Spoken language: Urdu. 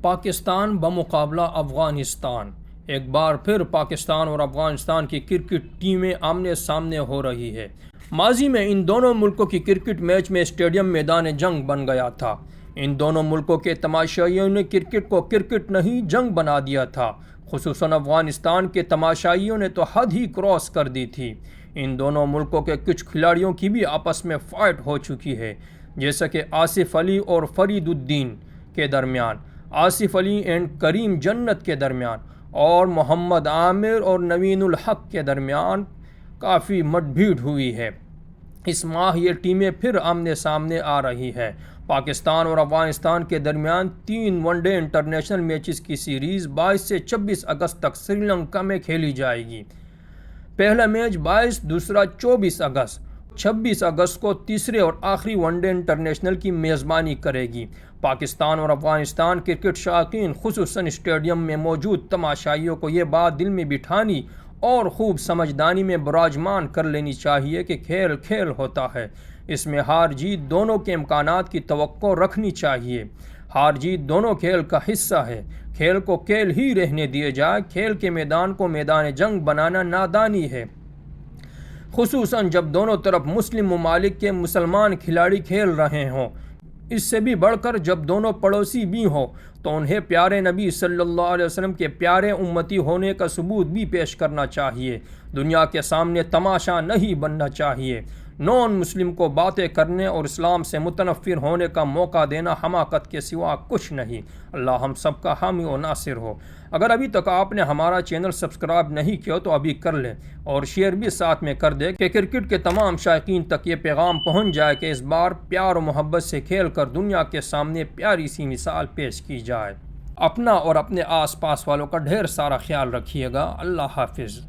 پاکستان بمقابلہ افغانستان، ایک بار پھر پاکستان اور افغانستان کی کرکٹ ٹیمیں آمنے سامنے ہو رہی ہے۔ ماضی میں ان دونوں ملکوں کی کرکٹ میچ میں اسٹیڈیم میدان جنگ بن گیا تھا۔ ان دونوں ملکوں کے تماشائیوں نے کرکٹ کو کرکٹ نہیں جنگ بنا دیا تھا۔ خصوصاً افغانستان کے تماشائیوں نے تو حد ہی کراس کر دی تھی۔ ان دونوں ملکوں کے کچھ کھلاڑیوں کی بھی آپس میں فائٹ ہو چکی ہے، جیسا کہ آصف علی اور فرید الدین کے درمیان، آصف علی اینڈ کریم جنت کے درمیان، اور محمد عامر اور نوین الحق کے درمیان کافی مڈ بھیڑ ہوئی ہے۔ اس ماہ یہ ٹیمیں پھر آمنے سامنے آ رہی ہے۔ پاکستان اور افغانستان کے درمیان 3 ون ڈے انٹرنیشنل میچز کی سیریز 22 سے 26 اگست تک سری لنکا میں کھیلی جائے گی۔ پہلا میچ 22، دوسرا 24 اگست۔ 26 اگست کو تیسرے اور آخری ون ڈے انٹرنیشنل کی میزبانی کرے گی۔ پاکستان اور افغانستان کرکٹ شائقین، خصوصاً اسٹیڈیم میں موجود تماشائیوں کو یہ بات دل میں بٹھانی اور خوب سمجھدانی میں براجمان کر لینی چاہیے کہ کھیل کھیل ہوتا ہے۔ اس میں ہار جیت دونوں کے امکانات کی توقع رکھنی چاہیے۔ ہار جیت دونوں کھیل کا حصہ ہے۔ کھیل کو کھیل ہی رہنے دیے جائے۔ کھیل کے میدان کو میدان جنگ بنانا نادانی ہے، خصوصاً جب دونوں طرف مسلم ممالک کے مسلمان کھلاڑی کھیل رہے ہوں۔ اس سے بھی بڑھ کر جب دونوں پڑوسی بھی ہوں تو انہیں پیارے نبی صلی اللہ علیہ وسلم کے پیارے امتی ہونے کا ثبوت بھی پیش کرنا چاہیے۔ دنیا کے سامنے تماشا نہیں بننا چاہیے۔ نان مسلم کو باتیں کرنے اور اسلام سے متنفر ہونے کا موقع دینا حماقت کے سوا کچھ نہیں۔ اللہ ہم سب کا حامی و ناصر ہو۔ اگر ابھی تک آپ نے ہمارا چینل سبسکرائب نہیں کیا تو ابھی کر لیں اور شیئر بھی ساتھ میں کر دیں کہ کرکٹ کے تمام شائقین تک یہ پیغام پہنچ جائے کہ اس بار پیار و محبت سے کھیل کر دنیا کے سامنے پیاری سی مثال پیش کی جائے۔ اپنا اور اپنے آس پاس والوں کا ڈھیر سارا خیال رکھیے گا۔ اللہ حافظ۔